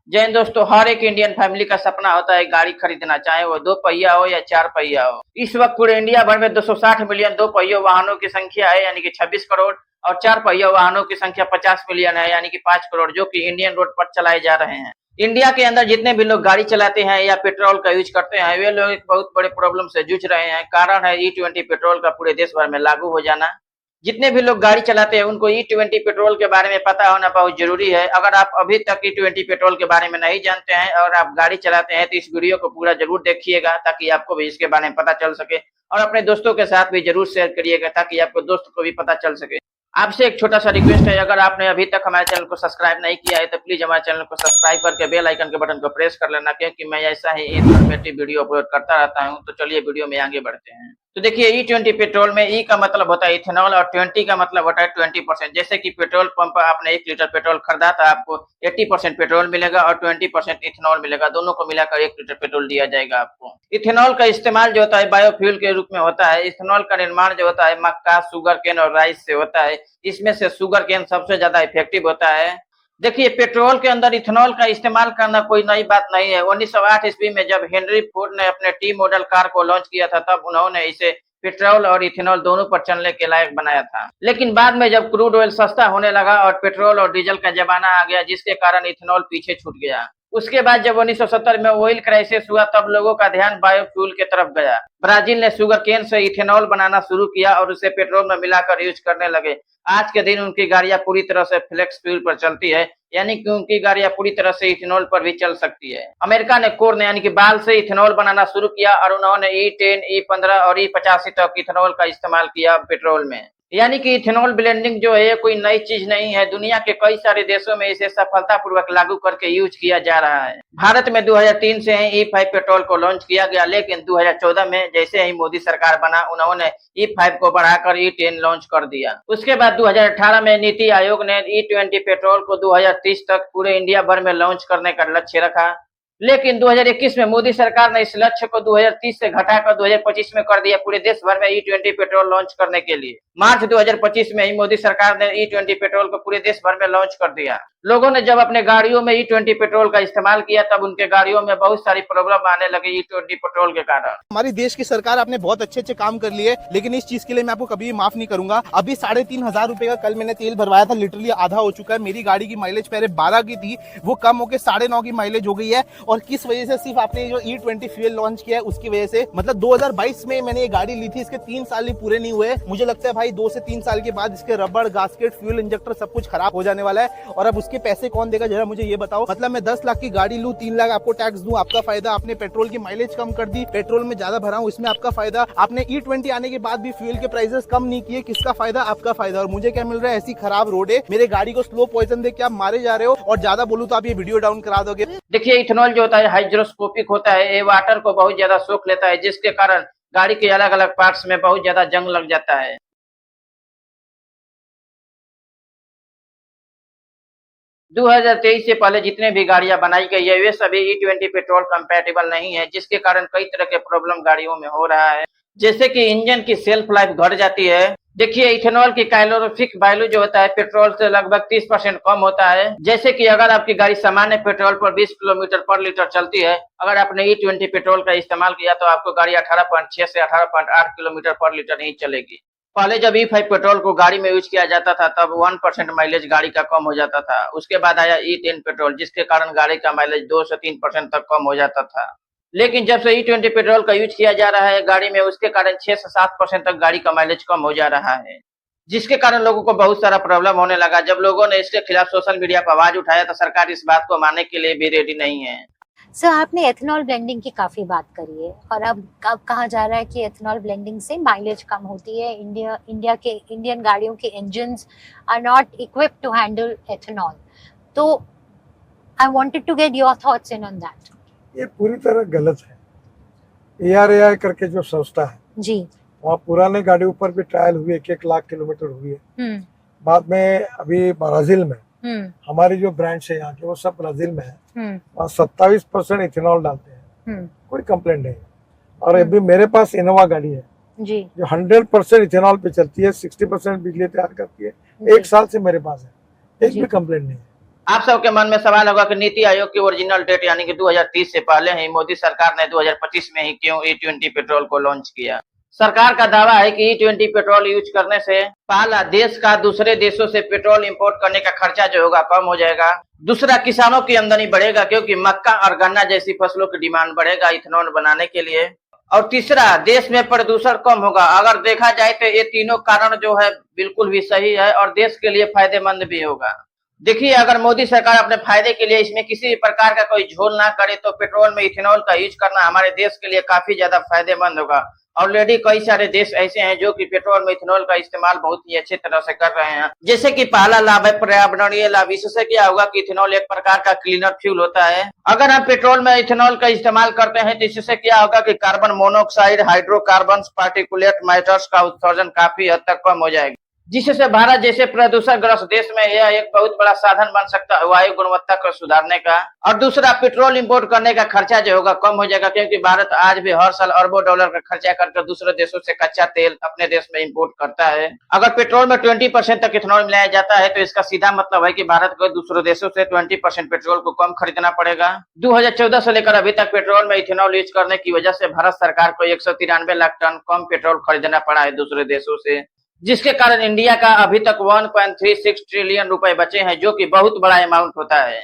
जय हिंद दोस्तों, हर एक इंडियन फैमिली का सपना होता है गाड़ी खरीदना, चाहे वो 2 पहिया हो या 4 पहिया हो। इस वक्त पूरे इंडिया भर में 260 मिलियन 2 पहियों वाहनों की संख्या है, यानी कि 26 करोड़। और 4 पहिया वाहनों की संख्या 50 मिलियन है, यानी कि 5 करोड़, जो कि इंडियन रोड पर चलाए जा रहे हैं। इंडिया के अंदर जितने भी लोग गाड़ी चलाते हैं या पेट्रोल का यूज करते हैं, वे लोग एक बहुत बड़े प्रॉब्लम से जूझ रहे हैं। कारण है E20 पेट्रोल का पूरे देश भर में लागू हो जाना। जितने भी लोग गाड़ी चलाते हैं उनको E20 पेट्रोल के बारे में पता होना बहुत जरूरी है। अगर आप अभी तक E20 पेट्रोल के बारे में नहीं जानते हैं और आप गाड़ी चलाते हैं तो इस वीडियो को पूरा जरूर देखिएगा, ताकि आपको भी इसके बारे में पता चल सके। और अपने दोस्तों के साथ भी जरूर शेयर करिएगा, ताकि आपको दोस्त को भी पता चल सके। आपसे एक छोटा सा रिक्वेस्ट है, अगर आपने अभी तक हमारे चैनल को सब्सक्राइब नहीं किया है तो प्लीज हमारे चैनल को सब्सक्राइब करके बेल आइकन के बटन को प्रेस कर लेना, क्योंकि मैं ऐसा ही इन्फॉर्मेटिव वीडियो अपलोड करता रहता हूं। तो चलिए वीडियो में आगे बढ़ते हैं। तो देखिए, E20 पेट्रोल में ई का मतलब होता है इथेनॉल और 20 का मतलब होता है 20%। जैसे कि पेट्रोल पंप पर आपने 1 लीटर पेट्रोल खरीदा तो आपको 80% पेट्रोल मिलेगा और 20% इथेनॉल मिलेगा। दोनों को मिलाकर 1 लीटर पेट्रोल दिया जाएगा आपको। इथेनॉल का इस्तेमाल जो होता है बायोफ्यूल के रूप में होता है। इथेनॉल का निर्माण जो होता है मक्का, शुगर केन और राइस से होता है। इसमें से शुगर केन सबसे ज्यादा इफेक्टिव होता है। देखिए, पेट्रोल के अंदर इथेनॉल का इस्तेमाल करना कोई नई बात नहीं है। 1908 ईस्वी में जब हेनरी फोर्ड ने अपने टी मॉडल कार को लॉन्च किया था, तब उन्होंने इसे पेट्रोल और इथेनॉल दोनों पर चलने के लायक बनाया था। लेकिन बाद में जब क्रूड ऑयल सस्ता होने लगा और पेट्रोल और डीजल का जमाना आ गया, जिसके कारण इथेनॉल पीछे छूट गया। उसके बाद जब 1970 में ऑयल क्राइसिस हुआ, तब लोगों का ध्यान बायोफ्यूल की तरफ गया। ब्राजील ने शुगर केन से इथेनॉल बनाना शुरू किया और उसे पेट्रोल में मिलाकर यूज करने लगे। आज के दिन उनकी गाड़ियां पूरी तरह से फ्लेक्स फ्यूल पर चलती है, यानी कि उनकी गाड़ियां पूरी तरह से इथेनॉल पर भी चल सकती है। अमेरिका ने कोर्न यानी कि बाल से इथेनॉल बनाना शुरू किया और उन्होंने E10, E15 और E85 तक इथेनॉल का इस्तेमाल किया पेट्रोल में। यानी कि इथेनॉल ब्लेंडिंग जो है ये कोई नई चीज नहीं है। दुनिया के कई सारे देशों में इसे सफलतापूर्वक लागू करके यूज किया जा रहा है। भारत में 2003 से ही E5 पेट्रोल को लॉन्च किया गया, लेकिन 2014 में जैसे ही मोदी सरकार बना, उन्होंने E5 को बढ़ाकर E10 लॉन्च कर दिया। उसके बाद 2018 में नीति आयोग ने E20 पेट्रोल को 2030 तक पूरे इंडिया भर में लॉन्च करने का लक्ष्य रखा। लेकिन 2021 में मोदी सरकार ने इस लक्ष्य को 2030 से घटाकर 2025 में कर दिया, पूरे देश भर में E20 पेट्रोल लॉन्च करने के लिए। मार्च 2025 में ही मोदी सरकार ने E20 पेट्रोल को पूरे देश भर में लॉन्च कर दिया। लोगों ने जब अपने गाड़ियों में E20 पेट्रोल का इस्तेमाल किया, तब उनके गाड़ियों में बहुत सारी प्रॉब्लम आने लगी E20 पेट्रोल के कारण। हमारी देश की सरकार आपने बहुत अच्छे अच्छे काम कर लिए, लेकिन इस चीज के लिए मैं आपको कभी माफ नहीं करूंगा। अभी 3,500 रुपए का कल मैंने तेल भरवाया था, लिटरली आधा हो चुका है। मेरी गाड़ी की माइलेज पहले 12 की थी, वो कम होकर 9.5 की माइलेज हो गई है। और किस वजह से? सिर्फ आपने जो E20 फ्यूल लॉन्च किया है उसकी वजह से। मतलब 2022 में मैंने ये गाड़ी ली थी, इसके 3 साल ही पूरे नहीं हुए। मुझे लगता है भाई 2 से 3 साल के बाद इसके रबड़, गास्केट, फ्यूल इंजेक्टर सब कुछ खराब हो जाने वाला है। और अब उसके पैसे कौन देगा, जरा मुझे ये बताओ। मतलब मैं 10 लाख की गाड़ी लूं, 3 लाख आपको टैक्स दूं, आपका फायदा। आपने पेट्रोल की माइलेज कम कर दी, पेट्रोल में ज्यादा भरा हूं, इसमें आपका फायदा। आपने E20 आने के बाद भी फ्यूल के प्राइसेस कम नहीं किए, किसका फायदा? आपका फायदा। और मुझे क्या मिल रहा है? ऐसी खराब रोड है, मेरे गाड़ी को स्लो पॉइजन दे के आप मारे जा रहे हो। और ज्यादा बोलूं तो आप ये वीडियो डाउन करा दोगे। देखिए, इथेनॉल जो होता है हाइड्रोस्कोपिक होता है, ये वाटर को बहुत ज्यादा सोख लेता है, जिसके कारण गाड़ी के अलग अलग पार्ट्स में बहुत ज्यादा जंग लग जाता है। 2023 से पहले जितने भी गाड़ियां बनाई गई है, वे सभी E20 पेट्रोल कंपैटिबल नहीं है, जिसके कारण कई तरह के प्रॉब्लम गाड़ियों में हो रहा है। जैसे कि इंजन की सेल्फ लाइफ घट जाती है। देखिए, इथेनॉल की कैलोरीफिक वैल्यू जो होता है पेट्रोल से लगभग 30% कम होता है। जैसे कि अगर आपकी गाड़ी सामान्य पेट्रोल पर 20 किलोमीटर पर लीटर चलती है, अगर आपने E20 पेट्रोल का इस्तेमाल किया तो आपको गाड़ी 18.6 से 18.8 किलोमीटर पर लीटर ही चलेगी। पहले जब E5 पेट्रोल को गाड़ी में यूज किया जाता था, तब 1% माइलेज गाड़ी का कम हो जाता था। उसके बाद आया E10 पेट्रोल, जिसके कारण गाड़ी का माइलेज 2 से 3% तक कम हो जाता था। लेकिन जब से E20 पेट्रोल का यूज किया जा रहा है गाड़ी में, उसके कारण 6 से 7% तक गाड़ी का माइलेज कम हो जा रहा है, जिसके कारण लोगों को बहुत सारा प्रॉब्लम होने लगा। जब लोगों ने इसके खिलाफ सोशल मीडिया पर आवाज उठाया, तो सरकार इस बात को मानने के लिए भी रेडी नहीं है। सर, आपने एथेनॉल ब्लेंडिंग की काफी बात करी है, और अब कहा जा रहा है कि एथेनॉल ब्लेंडिंग से माइलेज कम होती है। इंडियन गाड़ियों के engines are not equipped to handle ethanol. तो I wanted to get your thoughts in on that. ये पूरी तरह गलत है। ARAI करके जो संस्था है जी, वहाँ पुराने गाड़ियों पर भी ट्रायल हुई, 1-1 लाख किलोमीटर हुई है। बाद में अभी ब्राजील में हमारी जो ब्रांच है यहाँ की, वो सब ब्राजील में है। वहाँ 27% इथेनॉल डालते हैं, कोई कंप्लेंट नहीं। और अभी मेरे पास इनोवा गाड़ी है जी, जो 100% इथेनॉल पे चलती है, 60% बिजली तैयार करती है। 1 साल से मेरे पास है, एक भी कंप्लेंट नहीं है। आप सबके मन में सवाल होगा कि नीति आयोग की ओरिजिनल डेट यानी कि 2030 से पहले ही मोदी सरकार ने 2025 में ही क्यों E20 पेट्रोल को लॉन्च किया। सरकार का दावा है कि E20 पेट्रोल यूज करने से पहला, देश का दूसरे देशों से पेट्रोल इंपोर्ट करने का खर्चा जो होगा कम हो जाएगा। दूसरा, किसानों की आमदनी बढ़ेगा क्योंकि मक्का और गन्ना जैसी फसलों की डिमांड बढ़ेगा इथेनॉल बनाने के लिए। और तीसरा, देश में प्रदूषण कम होगा। अगर देखा जाए तो ये तीनों कारण जो है बिल्कुल भी सही है और देश के लिए फायदेमंद भी होगा। देखिए, अगर मोदी सरकार अपने फायदे के लिए इसमें किसी भी प्रकार का कोई झोल ना करे तो पेट्रोल में इथेनॉल का यूज करना हमारे देश के लिए काफी ज्यादा फायदेमंद होगा। ऑलरेडी कई सारे देश ऐसे हैं जो कि पेट्रोल में इथेनॉल का इस्तेमाल बहुत ही अच्छे तरह से कर रहे हैं। जैसे कि पहला लाभ है पर्यावरणीय लाभ। इससे क्या होगा कि इथेनॉल एक प्रकार का क्लीनर फ्यूल होता है। अगर हम पेट्रोल में इथेनॉल का इस्तेमाल करते हैं तो इससे क्या होगा कि carbon monoxide, hydrocarbon, particulate matters का उत्सर्जन काफी हद तक कम हो जाएगा, जिससे भारत जैसे प्रदूषण ग्रस्त देश में यह एक बहुत बड़ा साधन बन सकता है वायु गुणवत्ता को सुधारने का। और दूसरा, पेट्रोल इंपोर्ट करने का खर्चा जो होगा कम हो जाएगा क्योंकि भारत आज भी हर साल अरबों डॉलर का खर्चा करके दूसरे देशों से कच्चा तेल अपने देश में इंपोर्ट करता है। अगर पेट्रोल में 20% तक इथेनॉल मिलाया जाता है तो इसका सीधा मतलब है कि भारत को दूसरे देशों से 20% पेट्रोल को कम खरीदना पड़ेगा। 2014 से लेकर अभी तक पेट्रोल में इथेनॉल यूज करने की वजह से भारत सरकार को 193 लाख टन कम पेट्रोल खरीदना पड़ा है दूसरे देशों से, जिसके कारण इंडिया का अभी तक 1.36 ट्रिलियन रुपए बचे हैं, जो कि बहुत बड़ा अमाउंट होता है।